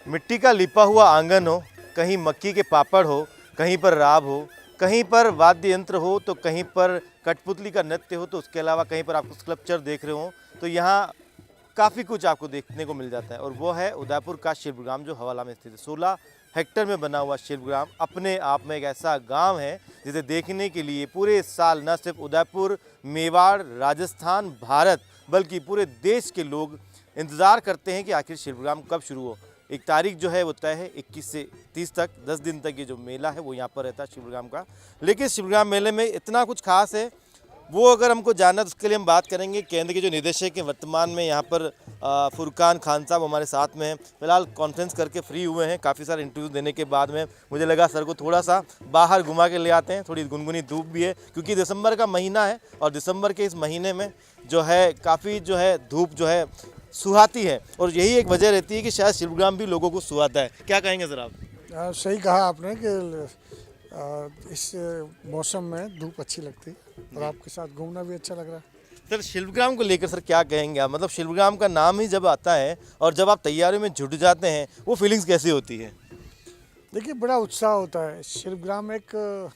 मिट्टी का लिपा हुआ आंगन हो, कहीं मक्की के पापड़ हो, कहीं पर राब हो, कहीं पर वाद्य यंत्र हो, तो कहीं पर कठपुतली का नृत्य हो, तो उसके अलावा कहीं पर आपको स्कल्पचर देख रहे हो, तो यहाँ काफ़ी कुछ आपको देखने को मिल जाता है। और वो है उदयपुर का शिल्पग्राम, जो हवाला में स्थित है। 16 हेक्टेयर में बना हुआ शिल्पग्राम अपने आप में एक ऐसा गांव है जिसे देखने के लिए पूरे साल न सिर्फ उदयपुर, मेवाड़, राजस्थान, भारत बल्कि पूरे देश के लोग इंतज़ार करते हैं कि आखिर शिल्पग्राम कब शुरू हो। एक तारीख जो है वो तय है 21 से 30 तक, 10 दिन तक ये जो मेला है वो यहाँ पर रहता है शिल्पग्राम का। लेकिन शिल्पग्राम मेले में इतना कुछ खास है, वो अगर हमको जानना तो उसके लिए हम बात करेंगे केंद्र के जो निदेशक हैं वर्तमान में यहाँ पर फुरकान खान साहब हमारे साथ में हैं। फिलहाल कॉन्फ्रेंस करके फ्री हुए हैं, काफ़ी सारे इंटरव्यू देने के बाद में मुझे लगा सर को थोड़ा सा बाहर घुमा के ले आते हैं। थोड़ी गुनगुनी धूप भी है क्योंकि दिसंबर का महीना है और दिसंबर के इस महीने में जो है काफ़ी जो है धूप जो है सुहाती है, और यही एक वजह रहती है कि शायद शिल्पग्राम भी लोगों को सुहाता है। क्या कहेंगे सर आप? सही कहा आपने कि इस मौसम में धूप अच्छी लगती है और आपके साथ घूमना भी अच्छा लग रहा है। सर शिल्पग्राम को लेकर सर क्या कहेंगे आप? मतलब शिल्पग्राम का नाम ही जब आता है और जब आप तैयारियों में जुट जाते हैं, वो फीलिंग्स कैसी होती है? देखिए, बड़ा उत्साह होता है। शिल्पग्राम एक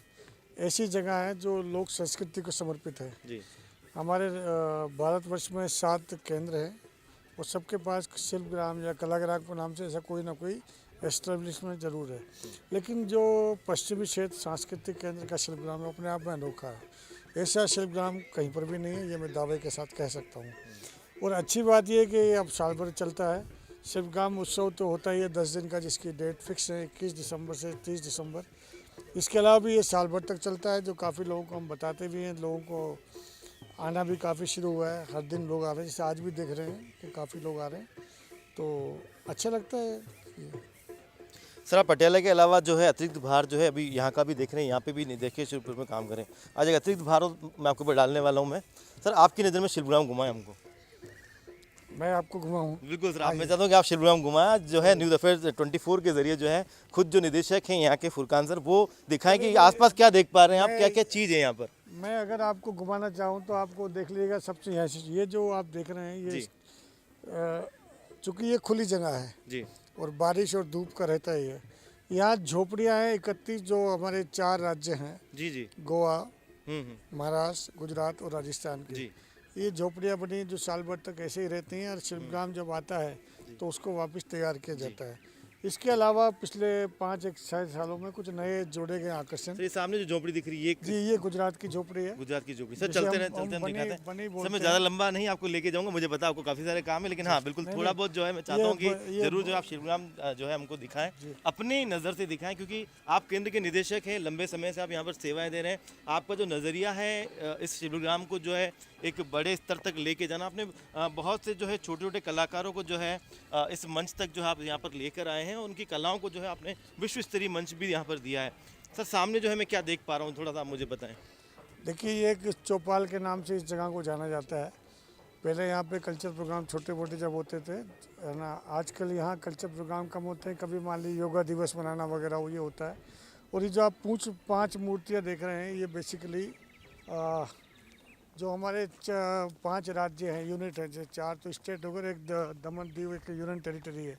ऐसी जगह है जो लोक संस्कृति को समर्पित है। जी हमारे भारतवर्ष में 7 केंद्र हैं और सबके पास शिल्पग्राम या कलाग्राम के नाम से ऐसा कोई ना कोई एस्टेब्लिशमेंट जरूर है। लेकिन जो पश्चिमी क्षेत्र सांस्कृतिक केंद्र का शिल्पग्राम है अपने आप में अनोखा है। ऐसा शिल्पग्राम कहीं पर भी नहीं है, ये मैं दावे के साथ कह सकता हूँ। और अच्छी बात यह है कि अब साल भर चलता है। शिल्पग्राम उत्सव तो होता ही है 10 दिन का, जिसकी डेट फिक्स है 21 दिसंबर से 30 दिसंबर। इसके अलावा भी ये साल भर तक चलता है, जो काफ़ी लोगों को हम बताते भी हैं। लोगों को आना भी काफ़ी शुरू हुआ है, हर दिन लोग आ रहे हैं, जैसे आज भी देख रहे हैं कि काफ़ी लोग आ रहे हैं, तो अच्छा लगता है। सर आप पटियाला के अलावा जो है अतिरिक्त भार जो है अभी यहाँ का भी देख रहे हैं, यहाँ पे भी निदेशक शिल्पग्राम में काम करें। आज एक अतिरिक्त भार मैं आपके ऊपर डालने वाला हूँ। मैं सर आपकी नज़र में शिल्पग्राम घुमाएं हमको। मैं आपको घुमाऊँ? बिल्कुल सर, आप मैं चाहता हूँ कि आप शिल्पग्राम घुमाएं। जो है न्यूज़ अफेयर्स 24 के जरिए जो है खुद जो निदेशक हैं यहाँ के फुरकान सर, वो दिखाएं कि आसपास क्या देख पा रहे हैं आप, क्या क्या चीज़ है यहाँ पर। मैं अगर आपको घुमाना चाहूँ तो आपको देख लीजिएगा। सबसे यहाँ से ये जो आप देख रहे हैं, ये चूँकि ये खुली जगह है जी और बारिश और धूप का रहता ही है। यहाँ झोपड़ियाँ हैं 31, जो हमारे 4 राज्य हैं, जी जी गोवा, महाराष्ट्र, गुजरात और राजस्थान के। जी ये झोपड़ियाँ बनी जो साल भर तक ऐसे ही रहती हैं, और शिल्पग्राम जब आता है तो उसको वापस तैयार किया जाता है। इसके अलावा पिछले 5-6 सालों में कुछ नए जोड़े गए आकर्षण। सर ये सामने जो झोपड़ी दिख रही है जी, ये गुजरात की झोपड़ी है। गुजरात की झोपड़ी। सर जिसे चलते हम हैं चलते हम बनी दिखाते बनी हैं। सर बोलते मैं ज़्यादा लंबा नहीं आपको लेके जाऊंगा, मुझे पता आपको काफ़ी सारे काम है, लेकिन हाँ बिल्कुल नहीं, थोड़ा नहीं, बहुत जो है मैं चाहता हूँ कि ये ज़रूर जो आप शिल्पग्राम जो है हमको दिखाएं, अपनी नज़र से दिखाएं, क्योंकि आप केंद्र के निदेशक हैं, लंबे समय से आप यहाँ पर सेवाएं दे रहे हैं। आपका जो नज़रिया है इस शिल्पग्राम को जो है एक बड़े स्तर तक लेके जाना, आपने बहुत से जो है छोटे छोटे कलाकारों को जो है इस मंच तक जो है आप यहाँ पर लेकर आए हैं, उनकी कलाओं को जो है आपने विश्व स्तरीय मंच भी यहाँ पर दिया है। सर सामने जो है मैं क्या देख पा रहा हूँ, थोड़ा सा आप मुझे बताएं। देखिए, ये एक चौपाल के नाम से इस जगह को जाना जाता है। पहले यहाँ पे कल्चर प्रोग्राम छोटे मोटे जब होते थे, है ना, आजकल यहाँ कल्चर प्रोग्राम कम होते हैं। कभी मान लीजिए योगा दिवस मनाना वगैरह वो ये होता है। और ये जो आप 5 मूर्तियाँ देख रहे हैं, ये बेसिकली जो हमारे 5 राज्य हैं, यूनिट है, जैसे 4 तो स्टेट हो गए, एक दमन दीव एक यूनियन टेरिटरी है,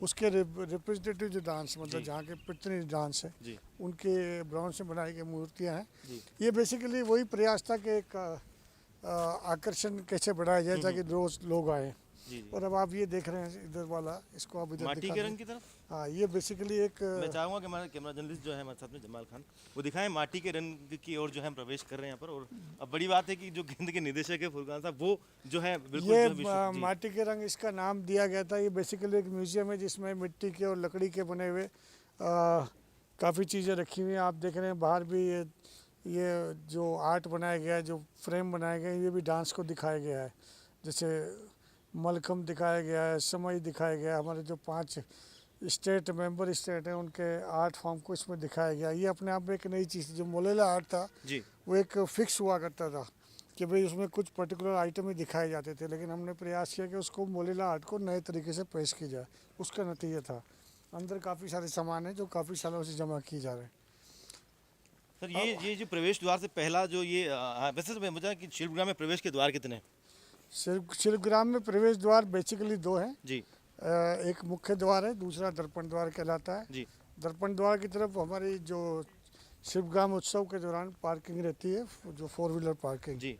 उसके रिप्रेजेंटेटिव जो डांस, मतलब जहाँ के पितनी डांस है, उनके ब्राउन से बनाई गई मूर्तियाँ हैं। ये बेसिकली वही प्रयास था कि एक आकर्षण कैसे बढ़ाया जाए ताकि रोज लोग आए। और अब आप ये देख रहे हैं इधर वाला, इसको आप इधर माटी के रंग की तरफ। हाँ, ये बेसिकली एक मैं चाहूँगा कि हमारा कैमरा जर्नलिस्ट जो है हमारे साथ में जमाल खान, वो दिखाएं माटी के रंग की ओर जो है हम प्रवेश कर रहे हैं यहाँ पर। और अब बड़ी बात है कि जो केंद्र के निदेशक है फुरकान साहब, वो जो है बिल्कुल ये जो है माटी के रंग इसका नाम दिया गया था। ये बेसिकली एक म्यूजियम है जिसमें मिट्टी के और लकड़ी के बने हुए काफ़ी चीज़ें रखी हुई हैं। आप देख रहे हैं बाहर भी ये जो आर्ट बनाया गया है, जो फ्रेम बनाया गया है, ये भी डांस को दिखाया गया है। जैसे मलखम दिखाया गया है, समय दिखाया गया है। हमारे जो 5 स्टेट मेंबर स्टेट हैं उनके आर्ट फॉर्म को इसमें दिखाया गया। ये अपने आप में एक नई चीज़, जो मोलेला आर्ट था वो एक फिक्स हुआ करता था कि भाई उसमें कुछ पर्टिकुलर आइटम ही दिखाए जाते थे, लेकिन हमने प्रयास किया कि उसको मोलेला आर्ट को नए तरीके से पेश किया जाए। उसका नतीजा था। अंदर काफ़ी सारे सामान हैं जो काफ़ी सालों से जमा किए जा रहे हैं। सर ये जो प्रवेश द्वार से पहला जो ये वैसे तो मुझे कि शिल्पग्राम में प्रवेश के द्वार कितने हैं? शिल्पग्राम में प्रवेश द्वार बेसिकली 2 हैं। जी एक मुख्य द्वार है, दूसरा दर्पण द्वार कहलाता है। जी दर्पण द्वार की तरफ हमारी जो शिवगाम उत्सव के दौरान पार्किंग रहती है, जो 4 व्हीलर पार्किंग, जी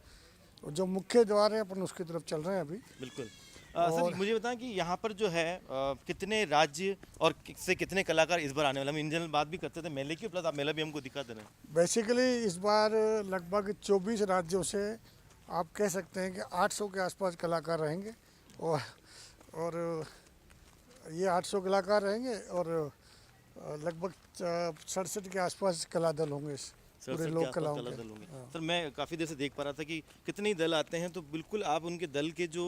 और जो मुख्य द्वार है अपन उसकी तरफ चल रहे हैं अभी। बिल्कुल। सर मुझे बताएं कि यहाँ पर जो है कितने राज्य और से कितने कलाकार इस बार आने वाले, हम इन जनरल बात भी करते थे मेले की, प्लस आप मेला भी हमको दिखा दे रहे हैं। बेसिकली इस बार लगभग 24 राज्यों से आप कह सकते हैं कि 800 के आसपास कलाकार रहेंगे, और ये 800 कलाकार रहेंगे, और लगभग 67 के आसपास कला दल होंगे, पूरे लोक कलाओं के। दल होंगे। सर मैं काफ़ी देर से देख पा रहा था कि कितने ही दल आते हैं, तो बिल्कुल आप उनके दल के जो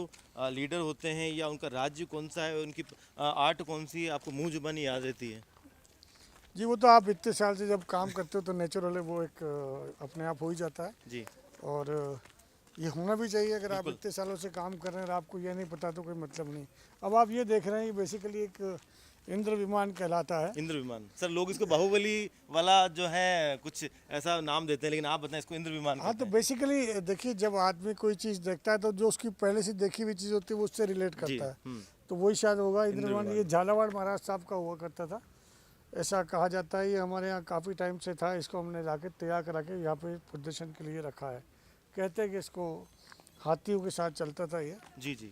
लीडर होते हैं या उनका राज्य कौन सा है, उनकी आर्ट कौन सी है, आपको मुंह जुबानी याद रहती है? जी वो तो आप इतने साल से जब काम करते हो तो नेचुरल है, वो एक अपने आप हो ही जाता है। जी और ये होना भी चाहिए, अगर आप बिल्कुल। इतने सालों से काम कर रहे हैं और आपको ये नहीं पता तो कोई मतलब नहीं। अब आप ये देख रहे हैं, ये बेसिकली एक इंद्र विमान कहलाता है। इंद्र विमान। सर लोग इसको बाहुबली वाला जो है कुछ ऐसा नाम देते हैं, लेकिन आप बताएं इसको इंद्र विमान हाँ, कहते तो हैं। बेसिकली देखिए, जब आदमी कोई चीज़ देखता है तो जो उसकी पहले से देखी हुई चीज़ होती है वो उससे रिलेट जी करता है, तो वही शायद होगा इंद्र विमान। ये झालावाड़ महाराज साहब का हुआ करता था, ऐसा कहा जाता है। ये हमारे यहाँ काफ़ी टाइम से था, इसको हमने लाके तैयार करा के यहाँ पे प्रदर्शन के लिए रखा है। कहते हैं कि इसको हाथियों के साथ चलता था ये। जी जी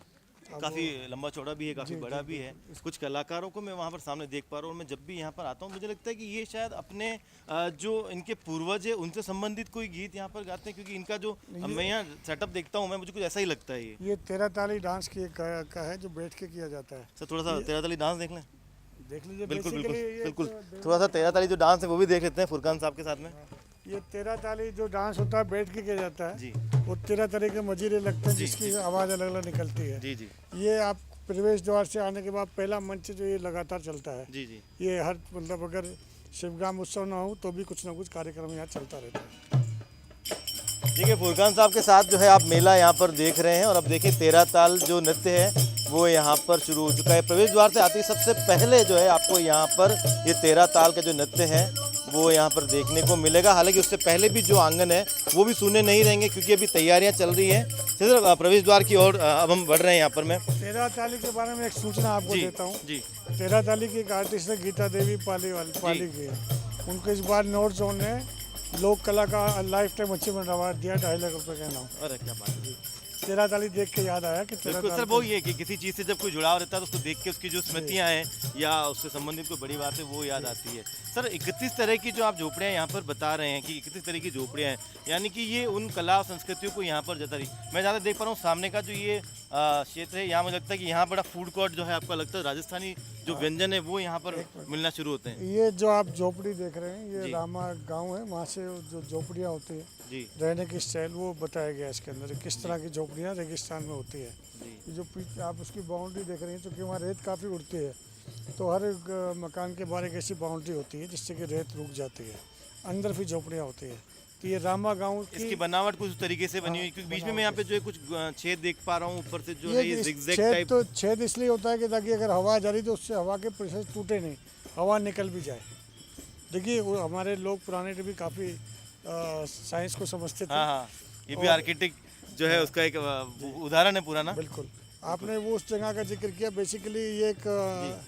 काफ़ी लंबा चौड़ा भी है, काफ़ी बड़ा भी है। कुछ कलाकारों को मैं वहाँ पर सामने देख पा रहा हूँ, और मैं जब भी यहाँ पर आता हूँ मुझे लगता है कि ये शायद अपने जो इनके पूर्वज है उनसे संबंधित कोई गीत यहाँ पर गाते हैं, क्योंकि इनका जो मैं यहाँ सेटअप देखता हूँ, मैं मुझे कुछ ऐसा ही लगता है। ये 13 ताली डांस का है, जो बैठ के किया जाता है। सर थोड़ा सा तेरा ताली डांस देख लें। देख लीजिए। बिल्कुल बेसिकली बिल्कुल ये बिल्कुल, एक थोड़ा सा तेरा ताली जो डांस है वो भी देख लेते हैं फुरकान साहब के साथ में। ये 13 ताली जो डांस होता है बैठ के किया जाता है, जी वो 13 तरह के मजीरे लगते हैं, जिसकी आवाज़ अलग अलग निकलती है। जी जी ये आप प्रवेश द्वार से आने के बाद पहला मंच जो ये लगातार चलता है। जी जी ये हर मतलब अगर शिवगाम उत्सव ना हो तो भी कुछ ना कुछ कार्यक्रम यहाँ चलता रहता है। देखिए फुरकान साहब के साथ जो है आप मेला यहाँ पर देख रहे हैं, और अब देखिए 13 ताल जो नृत्य है वो यहाँ पर शुरू हो चुका है। प्रवेश द्वार से आते ही सबसे पहले जो है आपको यहाँ पर ये 13 ताल का जो नृत्य है वो यहाँ पर देखने को मिलेगा। हालांकि उससे पहले भी जो आंगन है वो भी सूने नहीं रहेंगे, क्योंकि अभी तैयारियाँ चल रही हैं। सर प्रवेश द्वार की ओर अब हम बढ़ रहे हैं यहाँ पर। मैं 13 ताली के बारे में एक सूचना आपको जी देता हूँ। जी 13 ताली की एक आर्टिस्ट है गीता देवी पाली की है। उनको इस बार नॉर्थ जोन ने लोक कला का लाइफ टाइम अचीवमेंट अवार्ड दिया, 2.5 लाख रुपए का नाम। अरे क्या बात है। 13 ताली देख के याद आया कि 13 बिल्कुल सर, वो ये कि किसी चीज़ से जब कोई जुड़ाव रहता है तो उसको देख के उसकी जो स्मृतियाँ हैं या उससे संबंधित कोई बड़ी बात है वो याद आती है। सर 31 तरह की जो आप झोपड़ियाँ यहाँ पर बता रहे हैं कि 31 तरह की झोपड़ियाँ हैं, यानी कि ये उन कला और संस्कृतियों को यहाँ पर जता रही। मैं ज़्यादा देख पा रहा हूँ सामने का जो ये क्षेत्र है, यहाँ मुझे लगता है कि यहाँ बड़ा फूड कोर्ट जो है आपका लगता है राजस्थानी जो व्यंजन है वो यहाँ पर मिलना शुरू होते हैं। ये जो आप झोपड़ी देख रहे हैं ये जी। रामा गांव है, वहाँ से जो झोपड़ियाँ होती है जी रहने की स्टाइल वो बताया गया है इसके अंदर, किस तरह की झोपड़ियाँ रेगिस्तान में होती है। जी ये जो पीछे आप उसकी बाउंड्री देख रहे हैं, क्योंकि वहाँ रेत काफ़ी उड़ती है, तो हर एक मकान के बाहर एक ऐसी बाउंड्री होती है जिससे कि रेत रुक जाती है, अंदर फिर झोपड़ियाँ होती है। तो ये रामा गांव की इसकी बनावट कुछ तरीके से बनी हुई, क्योंकि बीच में मैं यहाँ पे जो है कुछ छेद देख पा रहा हूँ ऊपर से जो है ये जिगजैग छेद टाइप। तो छेद इसलिए होता है कि ताकि अगर हवा जा रही तो उससे हवा के प्रेशर टूटे नहीं, हवा निकल भी जाए। देखिए वो हमारे लोग पुराने भी काफ़ी साइंस को समझते थे। हाँ हाँ, ये भी आर्किटेक्ट जो है उसका एक उदाहरण है पुराना। बिल्कुल, आपने वो उस जगह का जिक्र किया। बेसिकली ये एक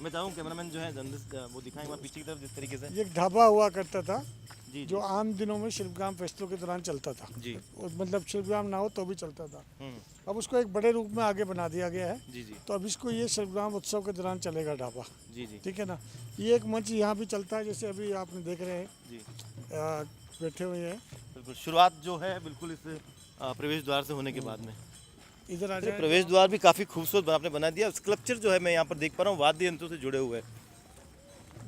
मैं चाहूँ कैमरामैन जो है वो दिखाएंगे पीछे की तरफ जिस तरीके से। ये एक ढाबा हुआ करता था जी जो आम दिनों में शिल्पग्राम फेस्टिवल के दौरान चलता था। जी मतलब शिल्पग्राम ना हो तो भी चलता था। हम्म, अब उसको एक बड़े रूप में आगे बना दिया गया है, जी जी तो अब इसको ये शिल्पग्राम उत्सव के दौरान चलेगा ढाबा। जी जी ठीक है ना। ये एक मंच यहाँ भी चलता है, जैसे अभी आपने देख रहे हैं जी बैठे हुए हैं। बिल्कुल, शुरुआत जो है बिल्कुल इस प्रवेश द्वार से होने के बाद में। इधर आ अरे जाए। प्रवेश द्वार भी काफ़ी खूबसूरत आपने बना दिया। स्कल्पचर जो है मैं यहाँ पर देख पा रहा हूँ वाद्य यंत्रों से जुड़े हुए हैं।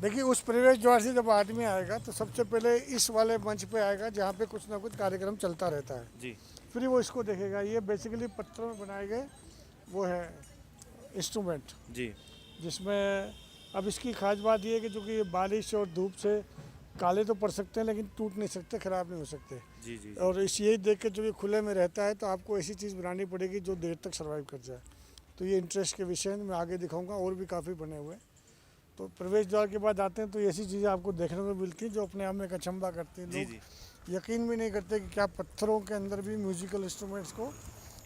देखिए उस प्रवेश द्वार से जब आदमी आएगा तो सबसे पहले इस वाले मंच पे आएगा जहाँ पे कुछ ना कुछ कार्यक्रम चलता रहता है, जी फिर वो इसको देखेगा। ये बेसिकली पत्थरों में बनाए गए वो है इंस्ट्रूमेंट, जी जिसमें अब इसकी खास बात ये है कि चूँकि ये बारिश और धूप से काले तो पड़ सकते हैं लेकिन टूट नहीं सकते, ख़राब नहीं हो सकते। जी जी और इस यही देख के जो ये खुले में रहता है तो आपको ऐसी चीज़ बनानी पड़ेगी जो देर तक सर्वाइव कर जाए। तो ये इंटरेस्ट के विषय में मैं आगे दिखाऊंगा, और भी काफ़ी बने हुए हैं। तो प्रवेश द्वार के बाद आते हैं तो ऐसी चीज़ें आपको देखने को मिलती हैं जो अपने आप में एक अचंभा करती हैं। जी लोग जी यकीन भी नहीं करते कि क्या पत्थरों के अंदर भी म्यूजिकल इंस्ट्रूमेंट्स को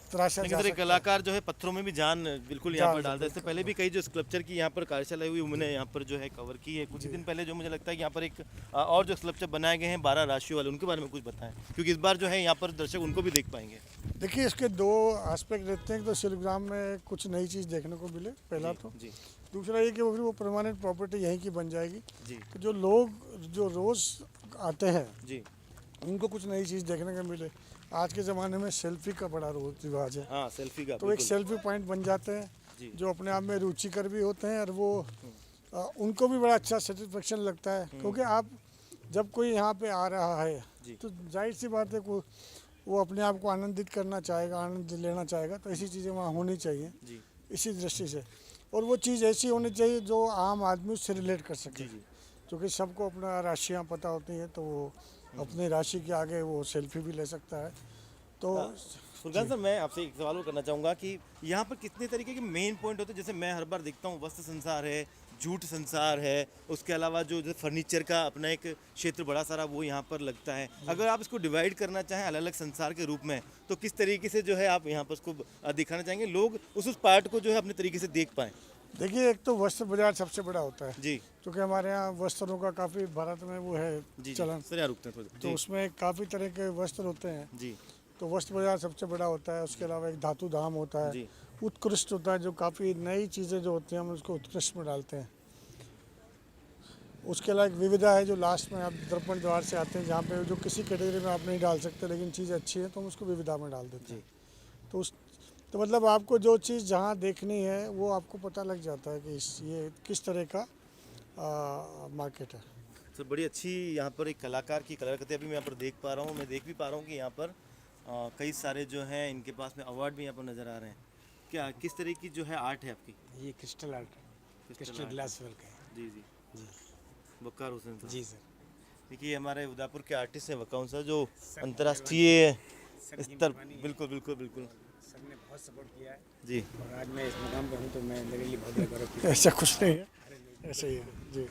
तराशा लेकिन जा सर, सकता है। कलाकार जो है पत्थरों में भी जान बिल्कुल यहाँ पर जान, डालता है। इससे पहले भी कई जो स्कल्पचर की यहाँ पर कार्यशाला हुई उन्होंने यहाँ पर जो है कवर की है। कुछ ही दिन पहले जो मुझे लगता है कि यहाँ पर एक और जो स्कल्पचर बनाए गए हैं 12 राशियों वाले, उनके बारे में कुछ बताएं, क्योंकि इस बार जो है यहाँ पर दर्शक उनको भी देख पाएंगे। देखिए, इसके दो एस्पेक्ट रहते हैं। तो शिल्पग्राम में कुछ नई चीज़ देखने को मिले, पहला तो। जी दूसरा ये कि वो परमानेंट प्रॉपर्टी यहीं की बन जाएगी। जी तो जो लोग जो रोज़ आते हैं जी। उनको कुछ नई चीज़ देखने को मिले। आज के ज़माने में सेल्फी का बड़ा रिवाज है, हाँ, सेल्फी का तो एक सेल्फी पॉइंट बन जाते जी। हैं जो अपने आप में रुचिकर भी होते हैं, और वो उनको भी बड़ा अच्छा सेटिस्फेक्शन लगता है। क्योंकि आप जब कोई यहाँ पे आ रहा है जी। तो जाहिर सी बात है वो अपने आप को आनंदित करना चाहेगा, आनंद लेना चाहेगा। तो ऐसी चीज़ें वहाँ होनी चाहिए जी इसी दृष्टि से। और वो चीज़ ऐसी होनी चाहिए जो आम आदमी उससे रिलेट कर सके, जी जी। क्योंकि सबको अपना राशियाँ पता होती हैं, तो वो अपनी राशि के आगे वो सेल्फी भी ले सकता है। तो फुरकान सर, मैं आपसे एक सवाल और करना चाहूँगा कि यहाँ पर कितने तरीके के मेन पॉइंट होते हैं। जैसे मैं हर बार देखता हूँ वस्त्र संसार है, जूट संसार है, उसके अलावा जो फर्नीचर का अपना एक क्षेत्र बड़ा सारा वो यहाँ पर लगता है। अगर आप इसको डिवाइड करना चाहें अलग अलग संसार के रूप में, तो किस तरीके से जो है आप यहाँ पर उसको दिखाना चाहेंगे, लोग उस पार्ट को जो है अपने तरीके से देख पाएँ? देखिए, एक तो वस्त्र बाजार सबसे बड़ा होता है, जी क्योंकि हमारे यहाँ वस्त्रों का काफ़ी भारत में वो है जी चलन। सर, यहाँ रुकते हैं थोड़ी तो उसमें काफ़ी तरह के वस्त्र होते हैं। जी तो वस्त्र बाजार सबसे बड़ा होता है। उसके अलावा एक धातु धाम होता है, जी उत्कृष्ट होता है, जो काफ़ी नई चीज़ें जो होती हैं हम उसको उत्कृष्ट में डालते हैं। उसके अलावा एक विविधा है जो लास्ट में आप दर्पण द्वार से आते हैं, जहाँ पे जो किसी कैटेगरी में आप नहीं डाल सकते, लेकिन चीज़ अच्छी है तो हम उसको विविधा में डाल देते हैं। तो मतलब आपको जो चीज़ जहाँ देखनी है वो आपको पता लग जाता है कि ये किस तरह का मार्केट है। सर, बड़ी अच्छी यहाँ पर एक कलाकार की कलाकृति अभी मैं यहाँ पर देख पा रहा हूँ। मैं देख भी पा रहा हूँ कि यहाँ पर कई सारे जो हैं इनके पास में अवार्ड भी यहाँ पर नज़र आ रहे हैं। क्या किस तरह की जो है आर्ट है आपकी? ये क्रिस्टल आर्ट है, क्रिस्टल ग्लास वर्क है। जी जी जी वक्कार हुसैन सर। जी सर। देखिए, हमारे उदयपुर के आर्टिस्ट हैं वक्कार हुसैन, जो अंतर्राष्ट्रीय स्तर, बिल्कुल बिल्कुल बिल्कुल सर ने बहुत सपोर्ट किया है, जी। और आज मैं इस मुकाम पे हूँ तो मैं मेरे लिए बहुत बड़ा गौरव की ऐसा कुछ नहीं है, ऐसा ही है जी।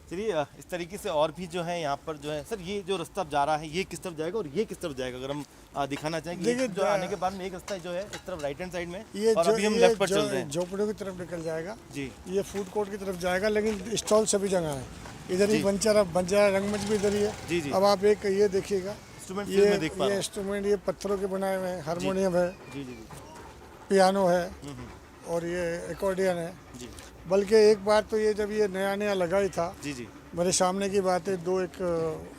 चलिए, इस तरीके से और भी जो है यहाँ पर जो है सर, ये जो रास्ता जा रहा है ये किस तरफ जाएगा और ये किस तरफ जाएगा, अगर हम दिखाना चाहेंगे। देखिए, जो आने के बाद में एक रास्ता जो है इस तरफ राइट हैंड साइड में, ये और अभी हम लेफ्ट पर चल रहे हैं। झोपड़ियों की तरफ निकल जाएगा। जी ये फूड कोर्ट की तरफ जाएगा, लेकिन स्टॉल सभी जगह है। इधर ही बंजारा रंगमंच भी इधर ही है। जी जी। अब आप एक ये देखिएगा, इंस्ट्रूमेंट ये में देख पा रहा हूँ। इंस्ट्रूमेंट ये पत्थरों के बनाए हुए हैं। हारमोनियम है, जी जी जी पियानो है, और ये एकॉर्डियन है। जी बल्कि एक बार तो ये जब ये नया नया लगा ही था, जी जी मेरे सामने की बात है, दो एक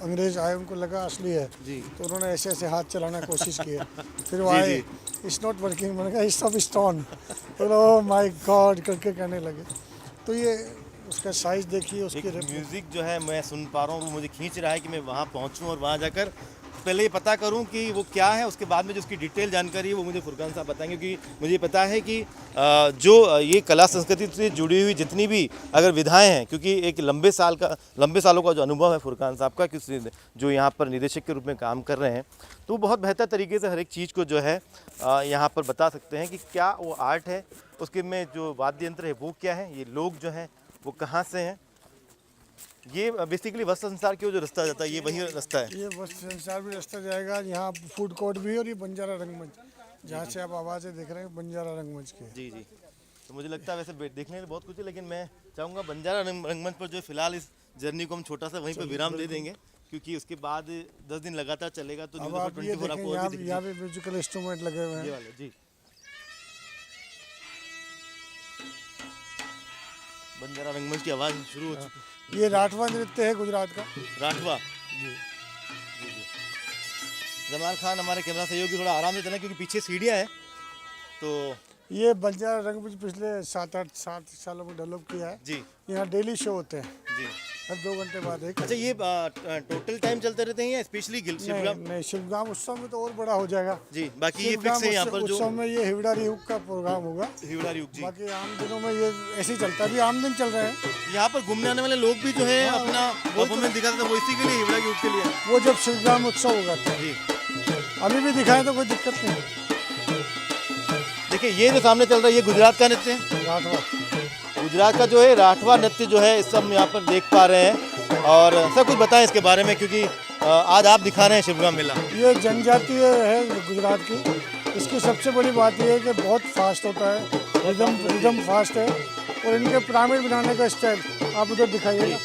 अंग्रेज आए, उनको लगा असली है, जी तो उन्होंने ऐसे ऐसे हाथ चलाना कोशिश की है। फिर वो जी, आए, इट्स नॉट वर्किंग, मैंने कहा इट्स ऑफ स्टोन, तो ओह माय गॉड करके कहने लगे। तो ये उसका साइज देखिए, उसकी एक म्यूजिक जो है मैं सुन पा रहा हूँ, वो मुझे खींच रहा है कि मैं वहाँ पहुँचूँ और वहाँ जाकर पहले ये पता करूं कि वो क्या है, उसके बाद में जो उसकी डिटेल जानकारी है वो मुझे फुरकान साहब बताएंगे। क्योंकि मुझे पता है कि जो ये कला संस्कृति से जुड़ी हुई जितनी भी अगर विधाएं हैं, क्योंकि एक लंबे सालों का जो अनुभव है फुरकान साहब का, कि जो यहाँ पर निदेशक के रूप में काम कर रहे हैं, तो वो बहुत बेहतर तरीके से हर एक चीज़ को जो है यहाँ पर बता सकते हैं कि क्या वो आर्ट है, उसके में जो वाद्य यंत्र है वो क्या है, ये लोग जो हैं वो कहाँ से हैं। ये बेसिकली वस्त्र संसार की जो रास्ता जाता है ये वही रास्ता है। ये वस्त्र संसार भी रास्ता जाएगा, यहाँ फूड कोर्ट भी है, और ये बंजारा रंगमंच, जहाँ से आप आवाज़ें देख रहे हैं बंजारा रंगमंच की। जी जी। तो मुझे लगता है वैसे देखने में बहुत कुछ है, लेकिन मैं चाहूँगा बंजारा रंगमंच पर जो फिलहाल इस जर्नी को हम छोटा सा वहीं पर विराम दे देंगे, क्योंकि उसके बाद 10 दिन लगातार चलेगा। तो अब आप ये देखें, यहाँ पे म्यूजिकल इंस्ट्रूमेंट लगे हुए ये हैं। वाले जी, बंजारा रंगमंच की आवाज़ शुरू हो चुकी है। ये राठवा नृत्य है गुजरात का। राठवा जी। जमाल खान हमारे कैमरा सहयोगी थोड़ा आराम से चलें, क्योंकि पीछे सीढ़ियाँ हैं। तो ये बंजारा रंगमंच पिछले 7 सालों में डेवलप किया है। जी यहाँ डेली शो होते हैं, जी। हर 2 घंटे बाद एक। अच्छा, ये टोटल टाइम चलते रहते हैं या स्पेशली शिवग्राम? नहीं, शिवग्राम उत्सव में तो और बड़ा हो जाएगा जी, बाकी ये फिक्स है यहाँ पर जो उत्सव में ये हिवड़ारी हुक का प्रोग्राम होगा। हिवड़ा युग जी। बाकी आम दिनों में ये ऐसे ही चलता है, अभी आम दिन चल रहे हैं। यहाँ पर घूमने आने वाले लोग भी जो है अपना परफॉर्मेंस दिखाते थे, वो इसी के लिए हिवड़ा युग के लिए। वो जब शिवग्राम उत्सव होगा तो जी अभी भी दिखाएं तो कोई दिक्कत नहीं। देखिए, ये जो सामने चल रहा है ये गुजरात का नृत्य है। राठवा, गुजरात का जो है राठवा नृत्य जो है इस सब हम यहाँ पर देख पा रहे हैं। और सब कुछ बताएं इसके बारे में, क्योंकि आज आप दिखा रहे हैं शिवग्राम मेला। ये जनजातीय है गुजरात की, इसकी सबसे बड़ी बात यह है कि बहुत फास्ट होता है, रिदम फास्ट है। और इनके पिरामिड बनाने का स्टाइल आप उधर दिखाइएगा,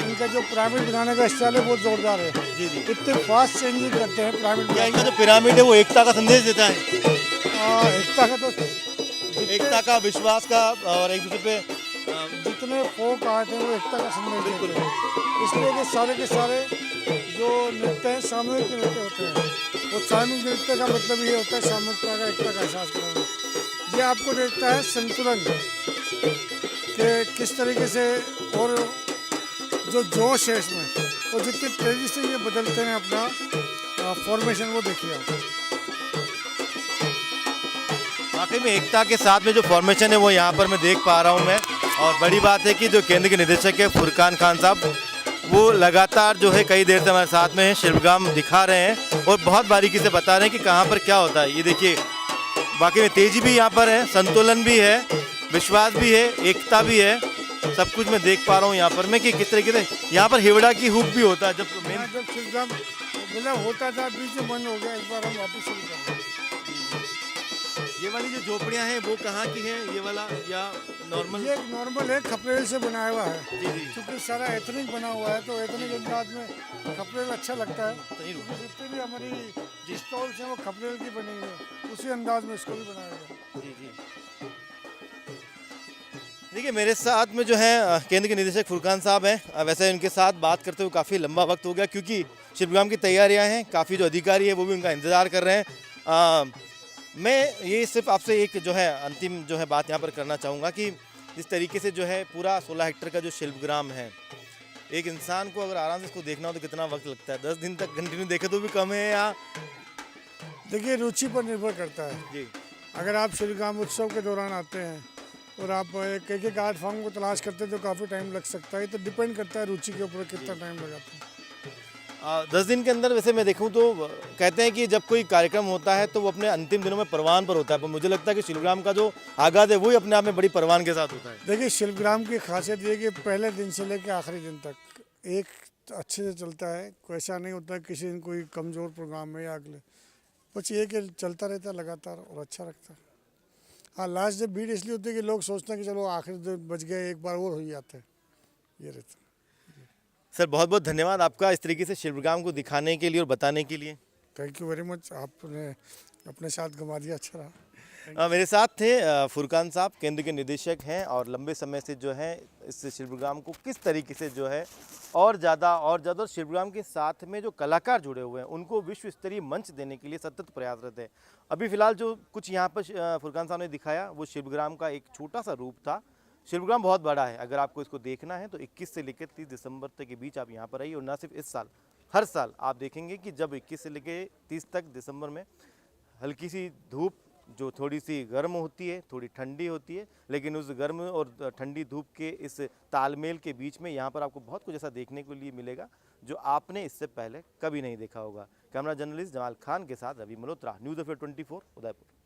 इनका जो पिरामिड बनाने का स्टाइल है बहुत जोरदार है। जी जी। इतने फास्ट चेंजिंग करते हैं पिरामिड क्या इनका जो पिरामिड है वो एकता का संदेश देता है? एकता का तो एकता का, विश्वास का, और एक दूसरे पे जितने फोक आते हैं वो एकता का संदेश देते हैं। इसलिए कि सारे के सारे जो नृत्य हैं सामूहिक नृत्य होते हैं। और सामूहिक नृत्य का मतलब ये होता है सामूहिकता का, एकता का एहसास कराना। ये आपको देखता है संतुलन कि किस तरीके से, और जो जोश है इसमें, और जितनी तेज़ी से ये बदलते हैं अपना फॉर्मेशन, वो देखिए आप। वाकई में एकता के साथ में जो फॉर्मेशन है वो यहाँ पर मैं देख पा रहा हूँ मैं। और बड़ी बात है कि जो केंद्र के निदेशक है फुरकान खान साहब, वो लगातार जो है कई देर से हमारे साथ में शिल्पग्राम दिखा रहे हैं और बहुत बारीकी से बता रहे हैं कि कहाँ पर क्या होता है। ये देखिए, वाकई में तेजी भी यहाँ पर है, संतुलन भी है, विश्वास भी है, एकता भी है, सब कुछ मैं देख पा रहा हूँ यहाँ पर मैं कि किस तरीके से यहाँ पर हिवड़ा की हुक भी होता है। जब शिल्पग्राम मतलब होता था, बीच में बंद हो गया, इस बार हम वापस शुरू कर रहे हैं। ये वाली जो झोपड़ियाँ हैं वो कहाँ की हैं? ये वाला या नॉर्मल? ये नॉर्मल है, खपरेल से बनाया हुआ है। जी जी। क्योंकि सारा एथनिक बना हुआ है तो एथनिक अंदाज में खपरेल अच्छा लगता है। सही रुको। क्योंकि जितनी भी हमारी स्टॉल्स हैं वो खपरेल की बनी हुई है, उसी अंदाज में इसको भी बनाया गया। जी जी। देखिए, मेरे साथ में जो है केंद्र के निदेशक फुरकान साहब हैं। वैसे इनके साथ बात करते हुए काफ़ी लंबा वक्त हो गया क्योंकि शिल्पग्राम की तैयारियां हैं, काफ़ी जो अधिकारी है वो भी उनका इंतज़ार कर रहे हैं। मैं ये सिर्फ आपसे एक जो है अंतिम जो है बात यहाँ पर करना चाहूँगा कि जिस तरीके से जो है पूरा 16 हेक्टेयर का जो शिल्पग्राम है, एक इंसान को अगर आराम से इसको देखना हो तो कितना वक्त लगता है? 10 दिन तक कंटिन्यू देखे तो भी कम है या? देखिए, रुचि पर निर्भर करता है जी। अगर आप शिल्पग्राम उत्सव के दौरान आते हैं और आप एक आर्ट फॉर्म को तलाश करते हैं तो काफ़ी टाइम लग सकता है। तो डिपेंड करता है रुचि के ऊपर कितना टाइम लगाते हैं। 10 दिन के अंदर वैसे मैं देखूं तो कहते हैं कि जब कोई कार्यक्रम होता है तो वो अपने अंतिम दिनों में परवान पर होता है, पर मुझे लगता है कि शिल्पग्राम का जो आगाज़ है वही अपने आप में बड़ी परवान के साथ होता है। देखिए, शिल्पग्राम की खासियत ये कि पहले दिन से लेकर आखिरी दिन तक एक अच्छे से चलता है। कोई ऐसा नहीं होता किसी दिन कोई कमज़ोर प्रोग्राम है या अगले, बस ये कि चलता रहता है लगातार और अच्छा लगता है। हाँ, लास्ट जब भीड़ इसलिए होती है कि लोग सोचते हैं कि चलो आखिरी दिन बच गए, एक बार और हो जाते हैं, ये रहता है। सर, बहुत बहुत धन्यवाद आपका इस तरीके से शिल्पग्राम को दिखाने के लिए और बताने के लिए। थैंक यू वेरी मच, आपने अपने साथ घुमा दिया, अच्छा रहा। मेरे साथ थे फुरकान साहब, केंद्र के निदेशक हैं और लंबे समय से जो है इस शिल्पग्राम को किस तरीके से जो है और ज़्यादा शिल्पग्राम के साथ में जो कलाकार जुड़े हुए हैं उनको विश्व स्तरीय मंच देने के लिए सतत प्रयासरत है। अभी फ़िलहाल जो कुछ यहाँ पर फुरकान साहब ने दिखाया वो शिल्पग्राम का एक छोटा सा रूप था। शिल्पग्राम बहुत बड़ा है, अगर आपको इसको देखना है तो 21 से लेकर 30 दिसंबर तक के बीच आप यहाँ पर आइए। और न सिर्फ इस साल, हर साल आप देखेंगे कि जब 21 से लेकर 30 तक दिसंबर में हल्की सी धूप जो थोड़ी सी गर्म होती है, थोड़ी ठंडी होती है, लेकिन उस गर्म और ठंडी धूप के इस तालमेल के बीच में यहाँ पर आपको बहुत कुछ ऐसा देखने के लिए मिलेगा जो आपने इससे पहले कभी नहीं देखा होगा। कैमरा जर्नलिस्ट जमाल खान के साथ रवि मल्होत्रा, न्यूज़ ऑफ 24 उदयपुर।